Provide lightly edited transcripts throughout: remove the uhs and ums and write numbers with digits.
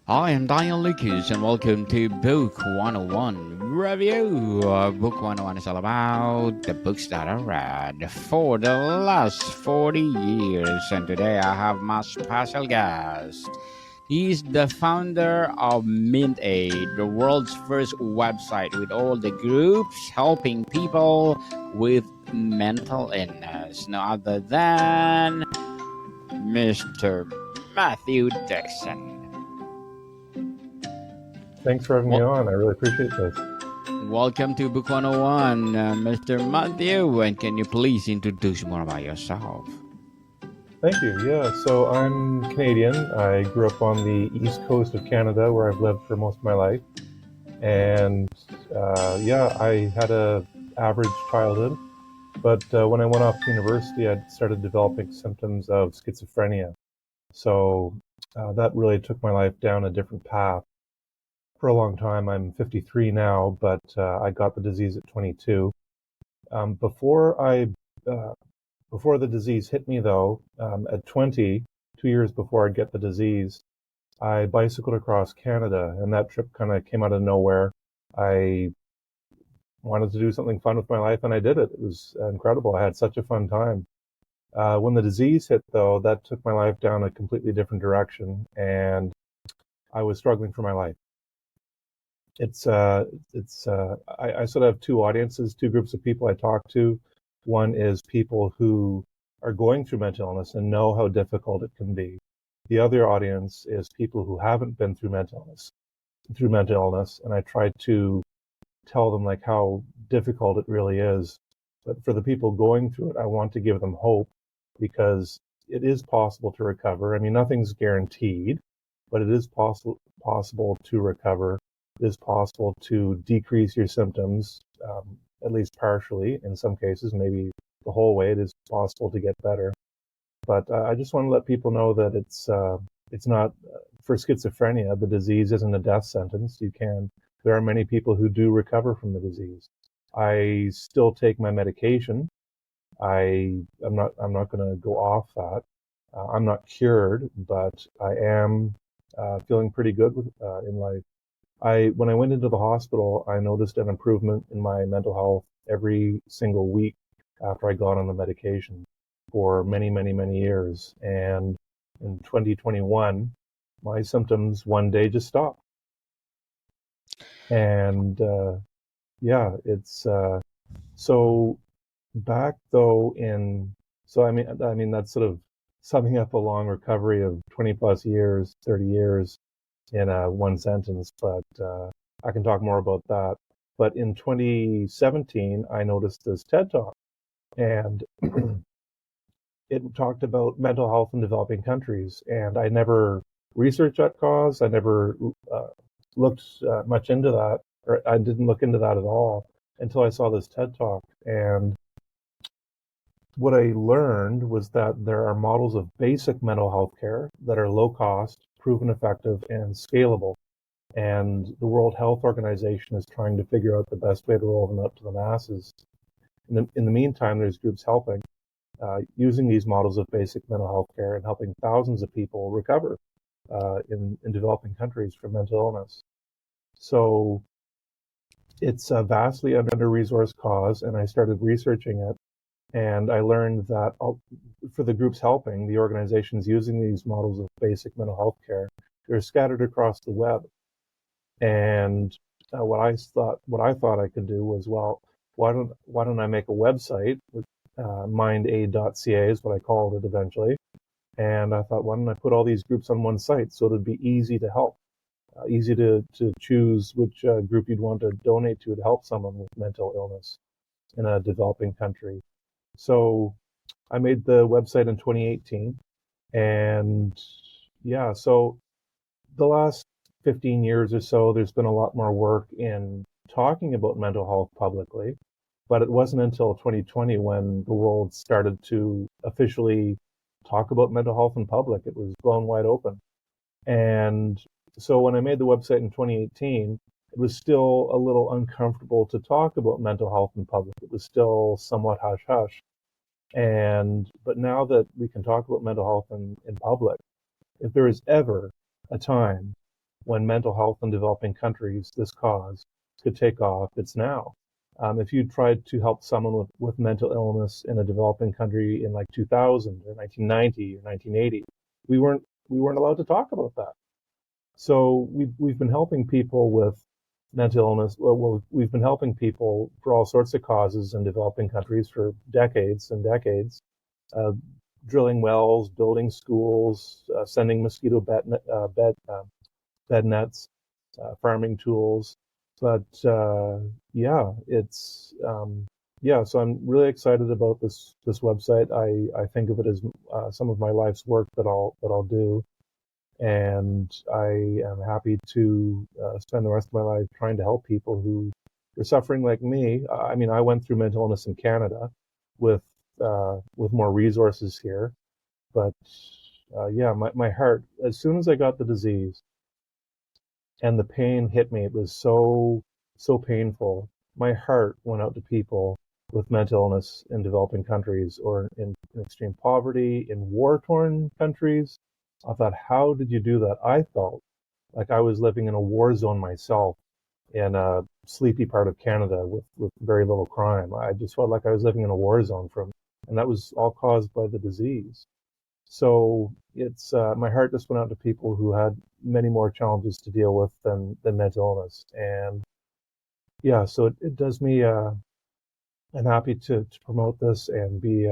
I am Daniel Lucas, and welcome to Book 101 Review. Book 101 is all about the books that I read for the last 40 years. And today I have my special guest. He's the founder of Mint Aid, the world's first website with all the groups helping people with mental illness. No other than Mr. Matthew Dickson. Thanks for having me Well, on. I really appreciate this. welcome to Book 101, Mr. Matthew. And can you please introduce more about yourself? Thank you. Yeah, so I'm Canadian. I grew up on the east coast of Canada where I've lived for most of my life. And I had a average childhood. But when I went off to university, I started developing symptoms of schizophrenia. So that really took my life down a different path for a long time. I'm 53 now, but I got the disease at 22. Before the disease hit me, though, at 20, 2 years before I'd get the disease, I bicycled across Canada, and that trip kind of came out of nowhere. I wanted to do something fun with my life, and I did it. It was incredible. I had such a fun time. When the disease hit, though, that took my life down a completely different direction, and I was struggling for my life. I sort of have two audiences, two groups of people I talk to. One is people who are going through mental illness and know how difficult it can be. The other audience is people who haven't been through mental illness, and I try to tell them like how difficult it really is. But for the people going through it, I want to give them hope because it is possible to recover. I mean, nothing's guaranteed, but it is possible to recover. It is possible to decrease your symptoms, at least partially. In some cases, maybe the whole way. It is possible to get better. But I just want to let people know that it's not for schizophrenia. The disease isn't a death sentence. There are many people who do recover from the disease. I still take my medication. I'm not going to go off that. I'm not cured, but I am feeling pretty good in life. When I went into the hospital, I noticed an improvement in my mental health every single week after I got on the medication for many, many, many years. And in 2021, my symptoms one day just stopped. And it's so back though I mean that's sort of summing up a long recovery of 20 plus years, 30 years in one sentence, but I can talk more about that. But in 2017, I noticed this TED Talk, and it talked about mental health in developing countries. And I never researched that cause. I never looked much into that, or I didn't look into that at all until I saw this TED Talk. And what I learned was that there are models of basic mental health care that are low cost, proven effective, and scalable. And the World Health Organization is trying to figure out the best way to roll them out to the masses. In the meantime, there's groups helping, using these models of basic mental health care and helping thousands of people recover in developing countries from mental illness. So it's a vastly under-resourced cause, and I started researching it. And I learned that for the groups helping, the organizations using these models of basic mental health care, they're scattered across the web. And what I thought I could do was, well, why don't I make a website? Mindaid.ca is what I called it eventually. And I thought, why don't I put all these groups on one site so it'd be easy to help, easy to choose which group you'd want to donate to help someone with mental illness in a developing country. So I made the website in 2018, and so the last 15 years or so, there's been a lot more work in talking about mental health publicly, but it wasn't until 2020 when the world started to officially talk about mental health in public. It was blown wide open. And so when I made the website in 2018, it was still a little uncomfortable to talk about mental health in public. It was still somewhat hush-hush. But now that we can talk about mental health in public, if there is ever a time when mental health in developing countries, this cause, could take off, it's now. If you tried to help someone with mental illness in a developing country in like 2000 or 1990 or 1980, we weren't allowed to talk about that. So we've been helping people with mental illness. Well, we've been helping people for all sorts of causes in developing countries for decades and decades, uh, drilling wells, building schools, sending mosquito bed nets, farming tools. But yeah, it's yeah. So I'm really excited about this website. I think of it as some of my life's work that I'll do, and I am happy to spend the rest of my life trying to help people who are suffering like me. I mean, I went through mental illness in Canada with more resources here, but yeah, my heart, as soon as I got the disease and the pain hit me, it was so painful. My heart went out to people with mental illness in developing countries or in extreme poverty, in war-torn countries. I thought, how did you do that? I felt like I was living in a war zone myself in a sleepy part of Canada with very little crime. I just felt like I was living in a war zone and that was all caused by the disease. So it's my heart just went out to people who had many more challenges to deal with than mental illness. And yeah, so it does me. I'm happy to promote this and be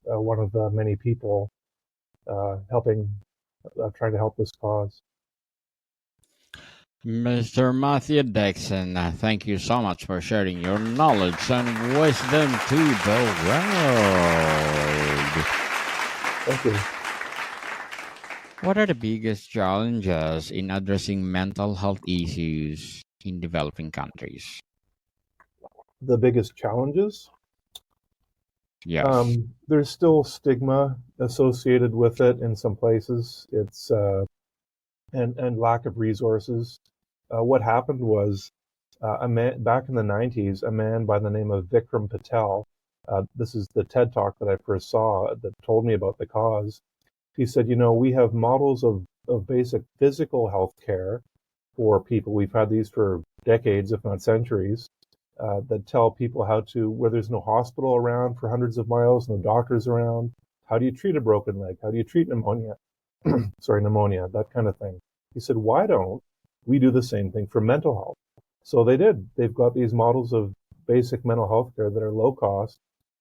one of the many people helping, trying to help this cause. Mr. Matthew Dickson, thank you so much for sharing your knowledge and wisdom to the world. Thank you. What are the biggest challenges in addressing mental health issues in developing countries? The biggest challenges? Yes. There's still stigma associated with it in some places. It's and lack of resources. What happened was a man back in the 90s, a man by the name of Vikram Patel. This is the TED talk that I first saw that told me about the cause. He said, you know, we have models of basic physical health care for people. We've had these for decades, if not centuries, that tell people how to, where there's no hospital around for hundreds of miles, no doctors around, how do you treat a broken leg? How do you treat pneumonia? Pneumonia, that kind of thing. He said, why don't we do the same thing for mental health? So they did. They've got these models of basic mental health care that are low cost,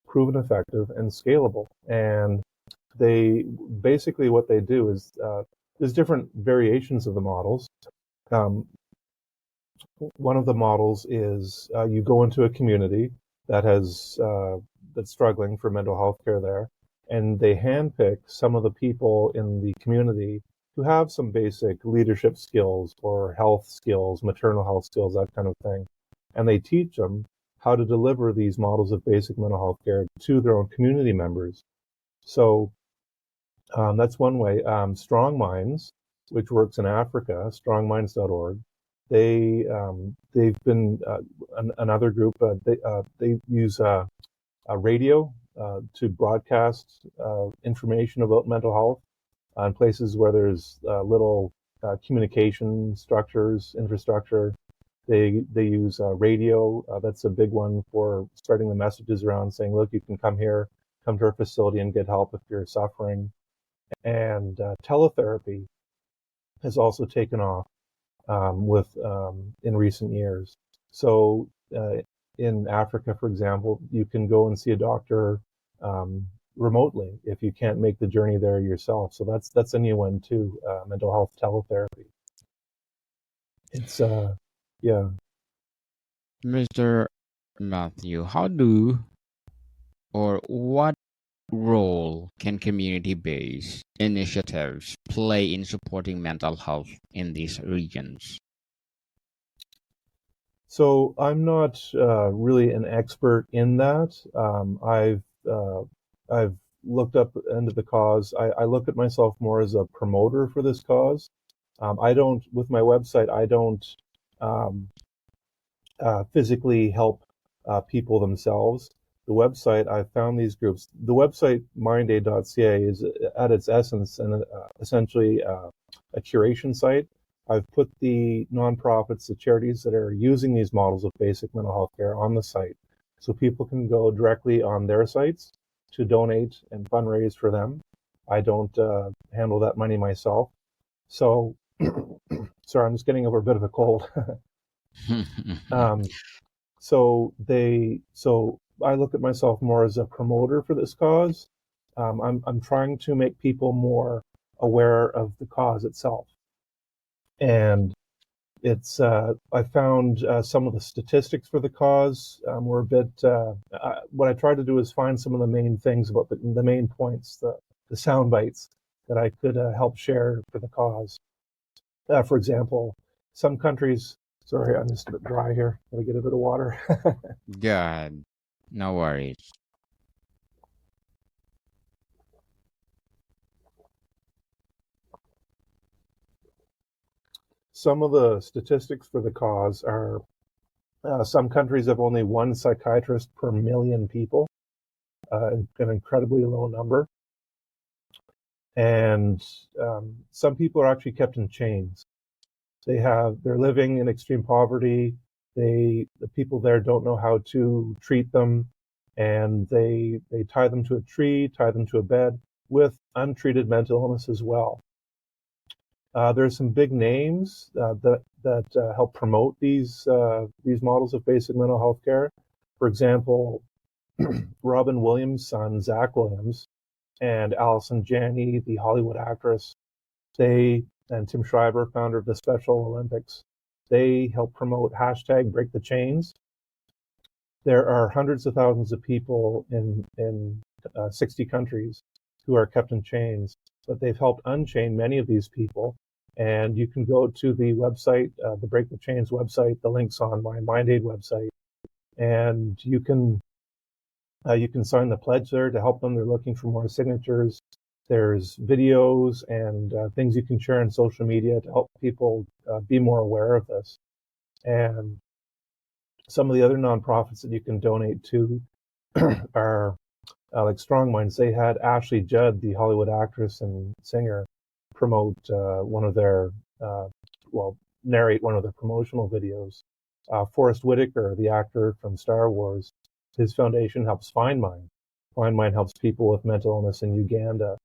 proven effective, and scalable. And they basically what they do is there's different variations of the models. Um, one of the models is you go into a community that has that's struggling for mental health care there, and they handpick some of the people in the community who have some basic leadership skills or health skills, maternal health skills, that kind of thing, and they teach them how to deliver these models of basic mental health care to their own community members. So that's one way. Strong Minds, which works in Africa, strongminds.org, they've been another group. They use a radio to broadcast information about mental health in places where there's little communication structures, infrastructure. They use radio. That's a big one for spreading the messages around, saying, look, you can come here, come to our facility and get help if you're suffering. And teletherapy has also taken off in recent years. So in Africa, for example, you can go and see a doctor remotely if you can't make the journey there yourself. So that's a new one too, mental health teletherapy. It's yeah. Mr. Matthew, how do or what role can community-based initiatives play in supporting mental health in these regions? So I'm not really an expert in that. I've looked up into the cause. I look at myself more as a promoter for this cause. I don't, with my website, I don't um, physically help people themselves. The website, I found these groups. The website mindaid.ca is at its essence and essentially a curation site. I've put the nonprofits, the charities that are using these models of basic mental health care on the site, so people can go directly on their sites to donate and fundraise for them. I don't handle that money myself. So, sorry, I'm just getting over a bit of a cold. um, so I look at myself more as a promoter for this cause. I'm trying to make people more aware of the cause itself, and it's I found some of the statistics for the cause were a bit. What I tried to do is find some of the main things about the main points, the sound bites that I could help share for the cause. For example, some countries. Sorry, I'm just a bit dry here. Gotta get a bit of water. Good. No worries. Some of the statistics for the cause are some countries have only one psychiatrist per million people, an incredibly low number. And some people are actually kept in chains. They're living in extreme poverty. The people there don't know how to treat them, and they tie them to a tree, tie them to a bed with untreated mental illness as well. There's some big names that help promote these models of basic mental health care. For example, Robin Williams' son, Zach Williams, and Allison Janney, the Hollywood actress, and Tim Shriver, founder of the Special Olympics, they help promote hashtag Break the Chains. There are hundreds of thousands of people in 60 countries who are kept in chains, but they've helped unchain many of these people. And you can go to the website, the Break the Chains website. The link's on my MindAid website, and you can sign the pledge there to help them. They're looking for more signatures. There's videos and things you can share on social media to help people be more aware of this. And some of the other nonprofits that you can donate to are like Strong Minds. They had Ashley Judd, the Hollywood actress and singer, promote narrate one of their promotional videos. Forrest Whitaker, the actor from Star Wars, his foundation helps Find Mind. Find Mind helps people with mental illness in Uganda.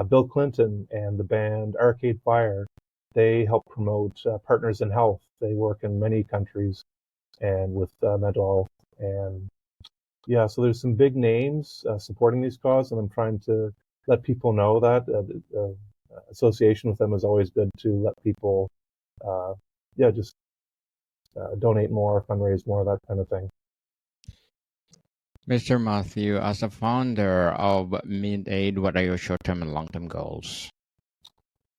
Bill Clinton and the band Arcade Fire, they help promote Partners in Health. They work in many countries and with mental health. And yeah, so there's some big names supporting these causes, and I'm trying to let people know that association with them is always good to let people, just donate more, fundraise more, that kind of thing. Mr. Matthew, as a founder of MindAid, what are your short-term and long-term goals?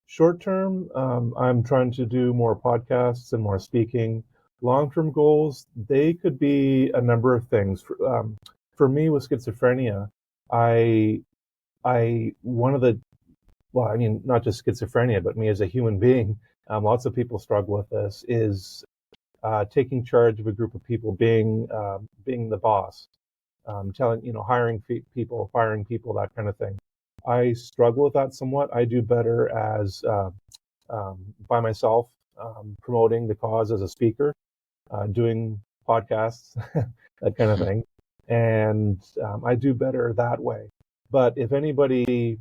Short term, I'm trying to do more podcasts and more speaking. Long term goals, they could be a number of things. For me with schizophrenia, I one of the well, I mean, not just schizophrenia, but me as a human being, lots of people struggle with this, is taking charge of a group of people, being the boss, hiring people, firing people, that kind of thing. I struggle with that somewhat. I do better as by myself, promoting the cause as a speaker, doing podcasts, that kind of thing, and I do better that way. But if anybody,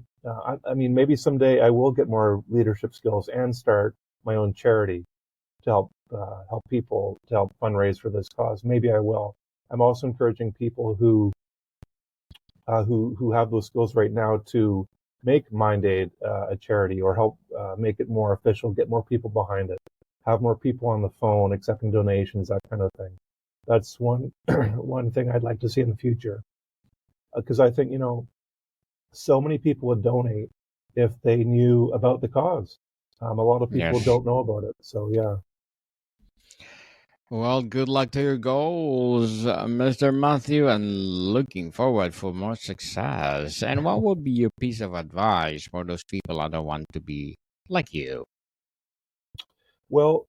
I mean, maybe someday I will get more leadership skills and start my own charity to help people, to help fundraise for this cause. Maybe I will. I'm also encouraging people who have those skills right now to make MindAid a charity, or help make it more official, get more people behind it, have more people on the phone accepting donations, that kind of thing. That's one one thing I'd like to see in the future, because I think so many people would donate if they knew about the cause. A lot of people Yes. don't know about it, so yeah. Well, good luck to your goals, Mr. Matthew, and looking forward for more success. And what would be your piece of advice for those people that don't want to be like you? Well,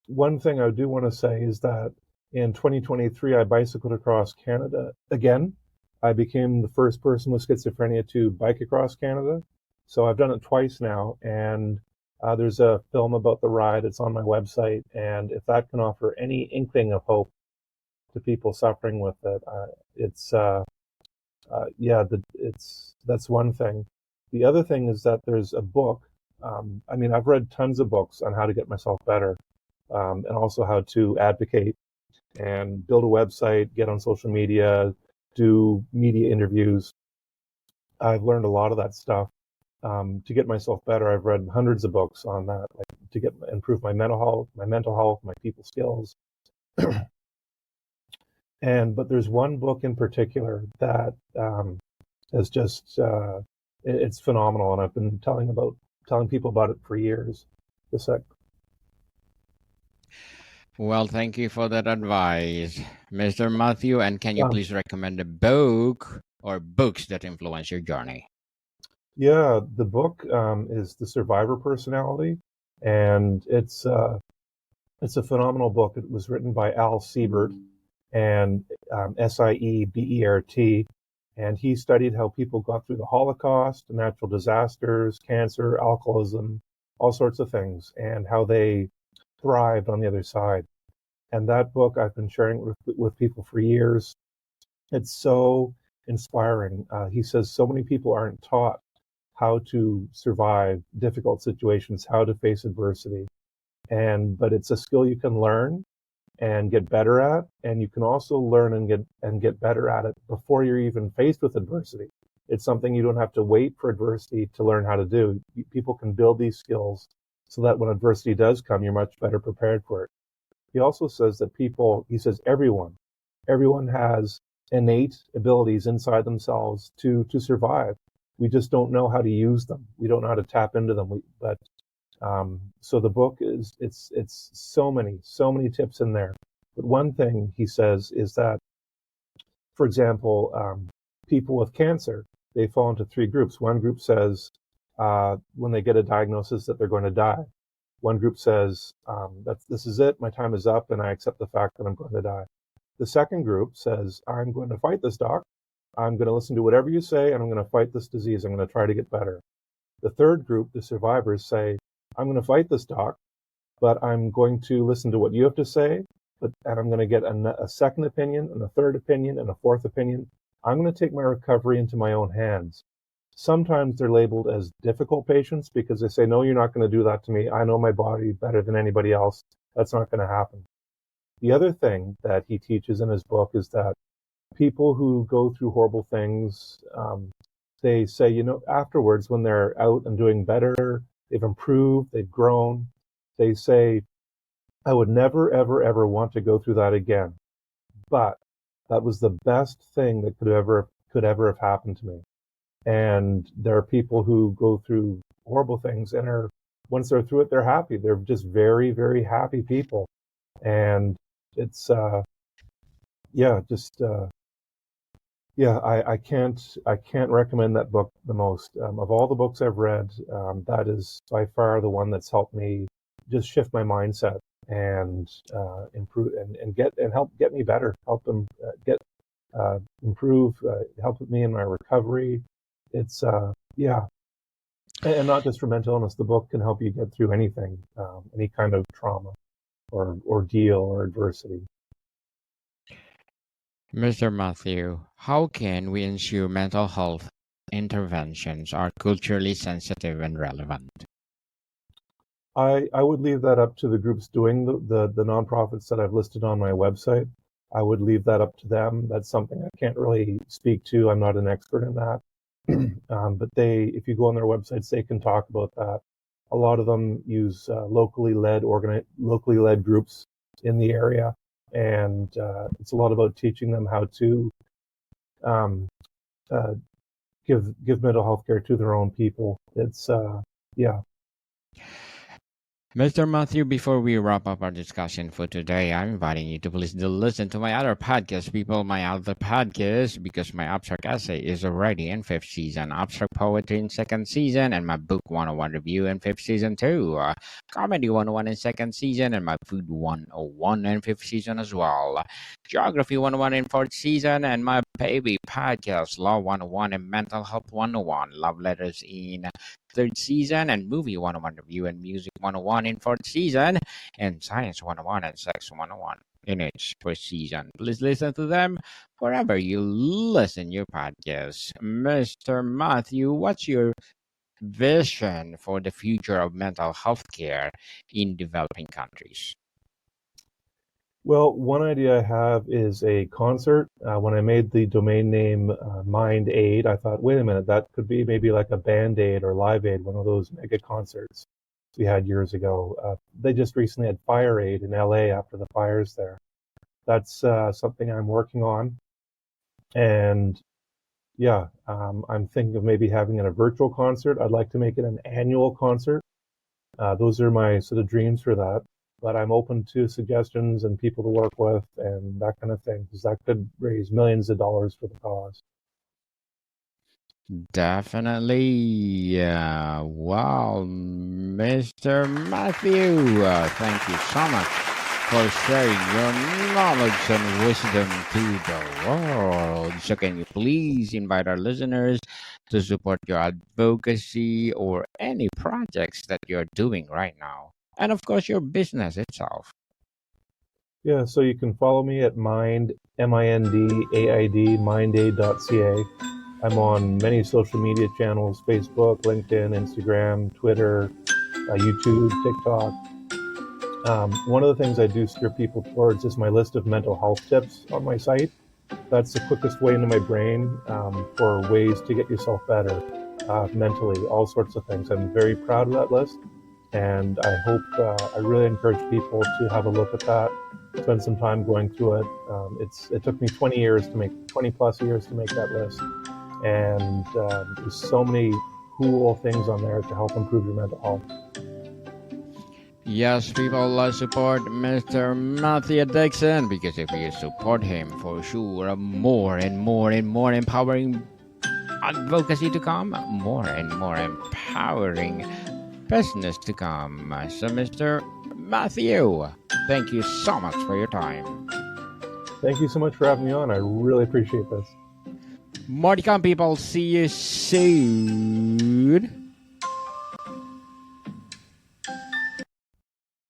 one thing I do want to say is that in 2023, I bicycled across Canada again. I became the first person with schizophrenia to bike across Canada. So I've done it twice now. And There's a film about the ride. It's on my website, and if that can offer any inkling of hope to people suffering with it, it's that's one thing. The other thing is that there's a book. I mean, I've read tons of books on how to get myself better, and also how to advocate and build a website, get on social media, do media interviews. I've learned a lot of that stuff. To get myself better, I've read hundreds of books on that, like to improve my mental health, my people skills. But there's one book in particular that is just it's phenomenal, and I've been telling people about it for years. Well, thank you for that advice, Mr. Matthew. And can you Um, please recommend a book or books that influence your journey? yeah, the book is The Survivor Personality, and it's a phenomenal book. It was written by Al Siebert, and Siebert, and he studied how people got through the Holocaust, natural disasters, cancer, alcoholism, all sorts of things, and how they thrived on the other side. And that book I've been sharing with people for years. It's so inspiring. He says so many people aren't taught how to survive difficult situations, how to face adversity, but it's a skill you can learn and get better at, and you can also learn and get better at it before you're even faced with adversity. It's something you don't have to wait for adversity to learn how to do. People can build these skills so that when adversity does come, you're much better prepared for it. He also says that he says everyone has innate abilities inside themselves to survive. We just don't know how to use them. We don't know how to tap into them. So the book it's so many tips in there. But one thing he says is that, for example, people with cancer, they fall into three groups. One group says when they get a diagnosis that they're going to die. One group says that this is it, my time is up, and I accept the fact that I'm going to die. The second group says, I'm going to fight this, doc. I'm going to listen to whatever you say, and I'm going to fight this disease. I'm going to try to get better. The third group, the survivors, say, I'm going to fight this, doc, but I'm going to listen to what you have to say, and I'm going to get a second opinion, and a third opinion, and a fourth opinion. I'm going to take my recovery into my own hands. Sometimes they're labeled as difficult patients because they say, no, you're not going to do that to me. I know my body better than anybody else. That's not going to happen. The other thing that he teaches in his book is that people who go through horrible things, they say, afterwards, when they're out and doing better, they've improved, they've grown, they say, I would never, ever, ever want to go through that again. But that was the best thing that could ever have happened to me. And there are people who go through horrible things and once they're through it, they're happy. They're just very, very happy people. And it's, I can't recommend that book the most. Of all the books I've read, that is by far the one that's helped me just shift my mindset and improve and help get me better, help them improve, help me in my recovery. It's and not just for mental illness. The book can help you get through anything, any kind of trauma or ordeal or adversity. Mr. Matthew, how can we ensure mental health interventions are culturally sensitive and relevant? I would leave that up to the groups doing the nonprofits that I've listed on my website. I would leave that up to them. That's something I can't really speak to. I'm not an expert in that. But if you go on their websites, they can talk about that. A lot of them use locally led groups in the area, and it's a lot about teaching them how to give mental health care to their own people. It's Mr. Matthew, before we wrap up our discussion for today, I'm inviting you to please listen to my other podcast, my other podcast, because my abstract essay is already in 5th season, abstract poetry in 2nd season, and my book 101 review in 5th season too. Comedy 101 in 2nd season, and my food 101 in 5th season as well. Geography 101 in 4th season, and my baby podcast, Law 101 and Mental Health 101, Love Letters in third season, and Movie 101 review, and Music 101 in fourth season, and Science 101 and Sex 101 in each first season. Please listen to them wherever you listen your podcast. Mr. Matthew, what's your vision for the future of mental health care in developing countries? Well, one idea I have is a concert. When I made the domain name Mind Aid, I thought, wait a minute, that could be maybe like a Band Aid or Live Aid, one of those mega concerts we had years ago. They just recently had Fire Aid in LA after the fires there. That's something I'm working on. And yeah, I'm thinking of maybe having it a virtual concert. I'd like to make it an annual concert. Those are my sort of dreams for that. But I'm open to suggestions and people to work with and that kind of thing, because that could raise millions of dollars for the cause. Definitely. Wow, Mr. Matthew, thank you so much for sharing your knowledge and wisdom to the world. So, can you please invite our listeners to support your advocacy or any projects that you're doing right now? And of course, your business itself. Yeah, so you can follow me at Mind, MINDAID, mindaid.ca. I'm on many social media channels: Facebook, LinkedIn, Instagram, Twitter, YouTube, TikTok. One of the things I do steer people towards is my list of mental health tips on my site. That's the quickest way into my brain for ways to get yourself better mentally, all sorts of things. I'm very proud of that list, and I hope, I really encourage people to have a look at that, spend some time going through it. It took me 20 plus years to make that list, and there's so many cool things on there to help improve your mental health. Yes, people, let's support Mr. Matthew Dickson, because if you support him, for sure, more and more and more empowering advocacy to come, more and more empowering business to come. So, Mr. Matthew, thank you so much for your time. Thank you so much for having me on. I really appreciate this. More to come, people. See you soon.